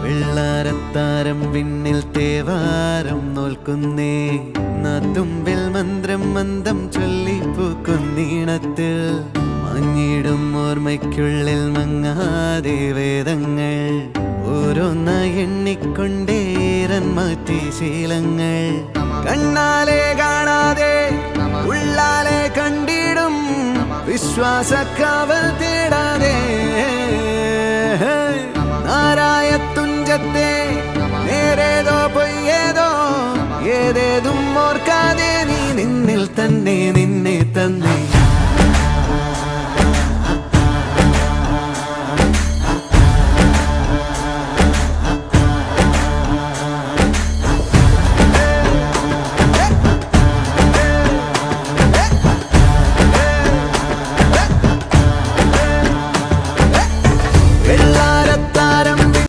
വെള്ളാരത്താരം വിണ്ണിൽ തേവാരം നോൽക്കുന്നേ തുമ്പിൽ മന്ത്രം മന്ദം ചൊല്ലിപ്പൂക്കുന്നീണത്തിൽ മഞ്ഞിടും ഓർമ്മയ്ക്കുള്ളിൽ മങ്ങാതെ വേദങ്ങൾ ഓരോന്നായി എണ്ണിക്കൊണ്ടേരൻ മാറ്റി ശീലങ്ങൾ കണ്ണാലെ കാണാതെ ഉള്ളാലെ കണ്ടിടും വിശ്വാസക്കാവൽ തേടാതെ നാരായ തുഞ്ചത്തെ നേരേതോ പൊയ്യേതോ ഏതേതും ഓർക്കാതെ നീ നിന്നിൽ തന്നെ നിന്നെ തന്നെ